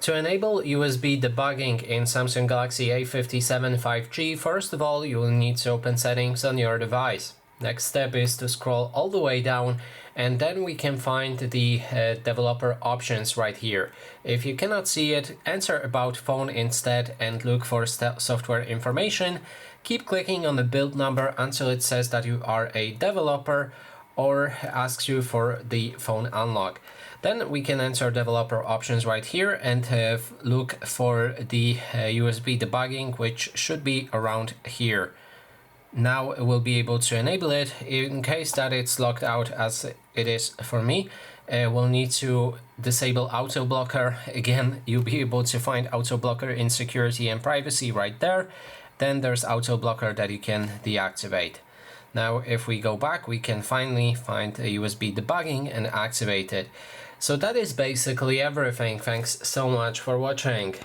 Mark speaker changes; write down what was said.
Speaker 1: To enable USB debugging in Samsung Galaxy A57 5G, first of all, you will need to open settings on your device. Next step is to scroll all the way down, and then we can find the developer options right here. If you cannot see it, enter about phone instead and look for software information. Keep clicking on the build number until it says that you are a developer or asks you for the phone unlock. Then we can enter developer options right here and look for the USB debugging, which should be around here. Now we'll be able to enable it. In case that it's locked out, as it is for me, we'll need to disable auto blocker. Again, you'll be able to find auto blocker in security and privacy right there. Then there's auto blocker that you can deactivate. Now if we go back, we can finally find a USB debugging and activate it. So that is basically everything. Thanks so much for watching.